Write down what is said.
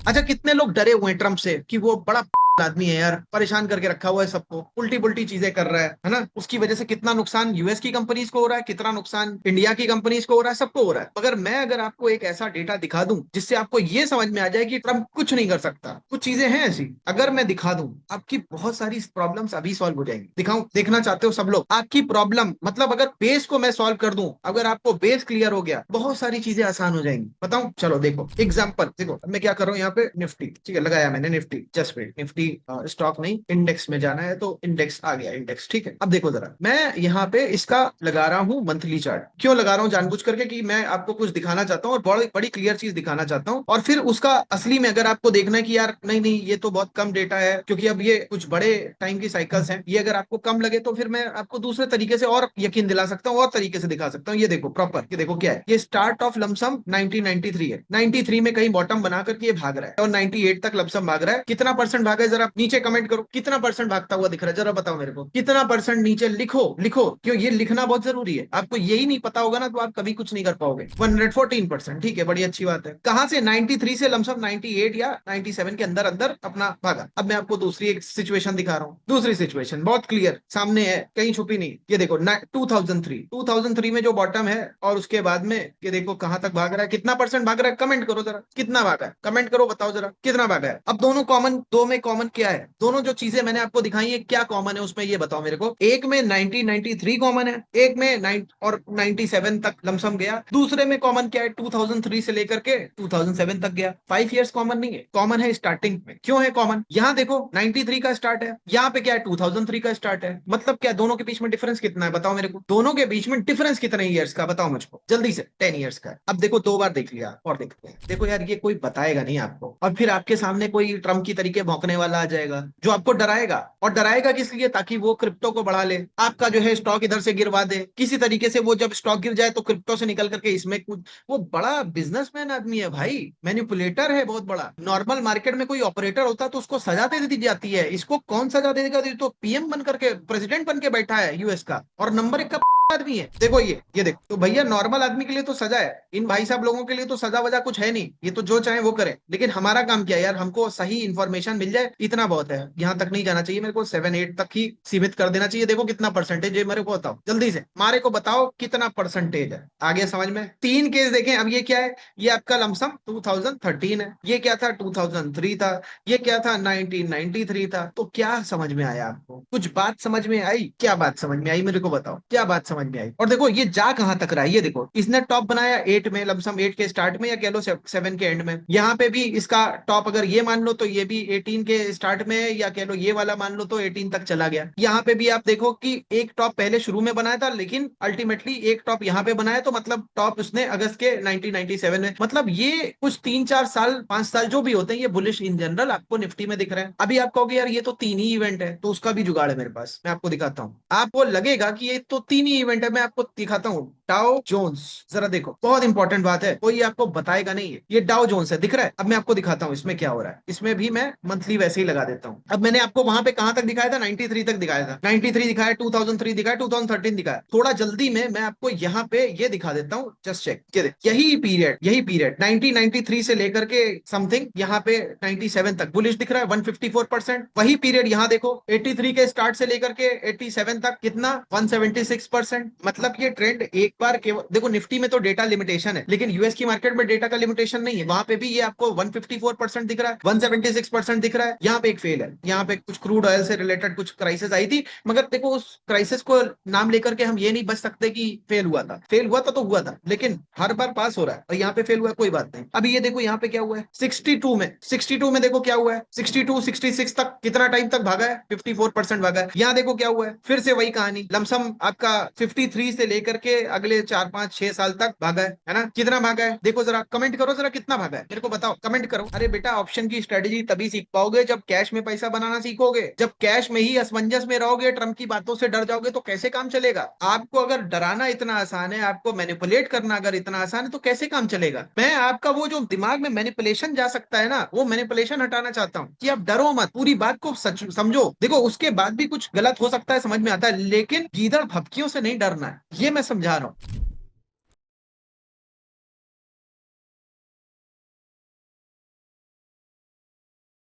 अच्छा, कितने लोग डरे हुए हैं ट्रम्प से कि वो बड़ा आदमी है यार, परेशान करके रखा हुआ है सबको, उल्टी पुल्टी चीजें कर रहा है ना। उसकी वजह से कितना नुकसान यूएस की कंपनीज को हो रहा है, कितना नुकसान इंडिया की कंपनीज को हो रहा है, सबको हो रहा है। मगर मैं अगर आपको एक ऐसा डेटा दिखा दूं जिससे आपको ये समझ में आ जाए कि ट्रम्प कुछ नहीं कर सकता, कुछ चीजें हैं ऐसी, अगर मैं दिखा दूं, आपकी बहुत सारी प्रॉब्लम्स अभी सॉल्व हो जाएंगी। दिखाऊं? देखना चाहते हो सब लोग? आपकी प्रॉब्लम मतलब अगर बेस को मैं सॉल्व कर दूं, अगर आपको बेस क्लियर हो गया, बहुत सारी चीजें आसान हो जाएंगी। बताऊं? चलो देखो एग्जाम्पल। देखो अब मैं क्या कर रहा हूँ यहाँ पे, निफ्टी ठीक है लगाया मैंने, Nifty just wait, Nifty stock नहीं, इंडेक्स में जाना है तो इंडेक्स आ गया, इंडेक्स ठीक है। अब देखो जरा, मैं यहाँ पे इसका लगा रहा हूँ मंथली चार्ट। क्यों लगा रहा हूँ? जानबूझ करके कि मैं आपको कुछ दिखाना चाहता हूँ और बड़ी बड़ी क्लियर चीज दिखाना चाहता हूँ। और फिर उसका असली में अगर आपको देखना है कि यार नहीं नहीं ये तो बहुत कम डेटा है, क्योंकि अब ये कुछ बड़े टाइम की साइकिल्स हैं, ये अगर आपको कम लगे तो फिर मैं आपको दूसरे तरीके से और यकीन दिला सकता हूँ और तरीके से दिखा सकता हूँ। ये देखो प्रॉपर, ये देखो क्या है, ये स्टार्ट ऑफ लमसम 1993 है। 93 में कहीं बॉटम बना करके ये भाग रहा है और 98 तक लमसम भाग रहा है। कितना परसेंट भागा है जरा नीचे कमेंट करो, कितना परसेंट भागता हुआ दिख रहा है, जरा बताओ मेरे को कितना परसेंट नीचे लिखो, लिखो, क्यों ये लिखना बहुत जरूरी है। आपको यही नहीं पता होगा ना तो आप कभी कुछ नहीं कर पाओगे। 114%, ठीक है, बड़ी अच्छी बात है। कहां से? 93 से लमसम 98 या 97 के अंदर अंदर अपना भागा। अब मैं आपको दूसरी एक सिचुएशन दिखा रहा हूँ, दूसरी सिचुएशन बहुत क्लियर सामने है, कहीं छुपी नहीं। ये देखो 2003 में जो बॉटम है और उसके बाद में ये देखो कहां तक भाग रहा है, कितना परसेंट भाग रहा है, कमेंट करो जरा, कितना भागा है, कमेंट करो, बताओ जरा कितना भागा है। अब दोनों कॉमन, दो में कॉमन क्या है? दोनों जो चीजें मैंने आपको दिखाई है क्या कॉमन है उसमें, ये बताओ मेरे को। एक में 1993 कॉमन है, एक में 9 और 97 तक लमसम गया। दूसरे में कॉमन क्या है? 2003 से लेकर के 2007 तक गया। 5 इयर्स कॉमन नहीं है, कॉमन है स्टार्टिंग में। क्यों है कॉमन? यहाँ देखो 93 का स्टार्ट है, यहाँ पे क्या है 2003 का स्टार्ट है। मतलब क्या, दोनों के बीच में डिफरेंस कितना है बताओ मेरे को, दोनों के बीच में डिफरेंस कितने ईयर्स का बताओ मुझको जल्दी से। 10 इयर्स का है। अब देखो दो बार देख लिया और देखते हैं। देखो यार ये कोई बताएगा नहीं आपको, और फिर आपके सामने कोई ट्रम्प की तरीके भौंकने वाला आ जाएगा जो आपको डराएगा। और डराएगा किस लिए? ताकि वो क्रिप्टो को बढ़ा ले, आपका जो है स्टॉक इधर से गिरवा दे किसी तरीके से। वो जब स्टॉक गिर जाए तो क्रिप्टो से निकल करके इसमें कुछ, वो बड़ा बिजनेसमैन आदमी है भाई, मैनिपुलेटर है बहुत बड़ा। नॉर्मल मार्केट में कोई ऑपरेटर होता तो उसको सजा दे दी जाती है, इसको कौन सजा देगा? ये तो पीएम बन करके, प्रेसिडेंट बन के बैठा है यूएस का, और नंबर 1 का आदमी है। देखो ये देखो, तो भैया नॉर्मल आदमी के लिए तो सजा है, इन भाई साहब लोगों के लिए तो सजा वजा कुछ है नहीं, ये तो जो चाहे वो करे। लेकिन हमारा काम क्या है यार, हमको सही इंफॉर्मेशन मिल जाए इतना बहुत है। यहाँ तक नहीं जाना चाहिए मेरे को, 7-8 तक ही सीमित कर देना चाहिए। देखो कितना परसेंटेज है मेरे को बताओ जल्दी से, मारे को बताओ कितना परसेंटेज है। आगे समझ में? 3 केस देखें। अब ये क्या है? ये आपका लमसम 2013 है, ये क्या था 2003 था, ये क्या था 1993 था। तो क्या समझ में आया आपको? कुछ बात समझ में आई? क्या बात समझ में आई मेरे को बताओ, क्या बात समझ में आई? और देखो ये जा कहां तक रहा है, ये देखो इसने टॉप बनाया 8 में, लमसम 8 के स्टार्ट में, या कह लो 7 के एंड में। यहाँ पे भी इसका टॉप अगर ये मान लो तो ये भी 18 के स्टार्ट में, या कह लो ये वाला मान लो तो 18 तक चला गया। यहाँ पे भी आप देखो कि एक टॉप पहले शुरू में बनाया था, लेकिन अल्टीमेटली एक टॉप यहाँ पे बनाया, तो मतलब टॉप उसने अगस्त के 1997 में। मतलब ये कुछ 3-4 साल 5 साल जो भी होते हैं, ये बुलिश इन जनरल आपको निफ्टी में दिख रहे हैं। अभी आप कहोगे यार ये तो 3 ही इवेंट है, तो उसका भी जुगाड़ है मेरे पास, मैं आपको दिखाता हूँ। आपको लगेगा कि ये तो 3 ही इवेंट है, मैं आपको दिखाता हूँ। डाउ जोन्स, जरा देखो, बहुत इंपॉर्टेंट बात है, कोई आपको बताएगा नहीं है। ये डाउ जोन्स है, दिख रहा है? अब मैं आपको दिखाता हूँ इसमें क्या हो रहा है। इसमें भी मैं मंथली वैसे ही लगा देता हूँ। अब मैंने आपको वहां पे कहां तक दिखाया था? 93 तक दिखाया था, 93 दिखाया, 2003 दिखाया, 2013 दिखाया। थोड़ा जल्दी में मैं आपको यहाँ पे ये दिखा देता हूँ, जस्ट चेक। यही पीरियड 1993 से लेकर के समथिंग यहाँ पे 97 तक बुलिश दिख रहा है, 154%। वही पीरियड यहाँ देखो 83 के स्टार्ट से लेकर के 87 तक कितना, 176%। मतलब ये ट्रेंड एक बार केवल देखो, निफ्टी में तो डेटा लिमिटेशन है, लेकिन यूएस की मार्केट में डेटा का लिमिटेशन नहीं है। वहां पे भी ये आपको 154% दिख रहा है, 176% दिख रहा है। यहाँ पे एक फेल है, यहाँ पे कुछ क्रूड ऑयल से रिलेटेड कुछ क्राइसिस आई थी, मगर देखो उस क्राइसिस को नाम लेकर के हम ये नहीं बच सकते कि फेल हुआ था। फेल हुआ था तो हुआ था, लेकिन हर बार पास हो रहा है, और यहाँ पे फेल हुआ है, कोई बात नहीं। अभी ये देखो यहाँ पे क्या हुआ है, 62 में देखो क्या हुआ है, 62-66 तक कितना टाइम तक भागा है, 54% भागा है। यहाँ देखो क्या हुआ है, फिर से वही कहानी, लमसम आपका 53 से लेकर के अगले 4-5-6 साल तक भागा है ना? कितना भागा है देखो जरा, कमेंट करो जरा, कितना भागा है मेरे को बताओ, कमेंट करो। अरे बेटा, ऑप्शन की स्ट्रेटेजी तभी सीख पाओगे जब कैश में पैसा बनाना सीखोगे। जब कैश में ही असमंजस में रहोगे, ट्रम्प की बातों से डर जाओगे, तो कैसे काम चलेगा? आपको अगर डराना इतना आसान है, आपको मैनिपुलेट करना अगर इतना आसान है, तो कैसे काम चलेगा? मैं आपका वो जो दिमाग में मैनिपुलेशन जा सकता है ना, वो मैनिपुलेशन हटाना चाहता हूँ कि आप डरो मत, पूरी बात को सच समझो। देखो उसके बाद भी कुछ गलत हो सकता है, समझ में आता है, लेकिन गीदड़ भपकियों से नहीं डरना है, ये मैं समझा रहा हूँ।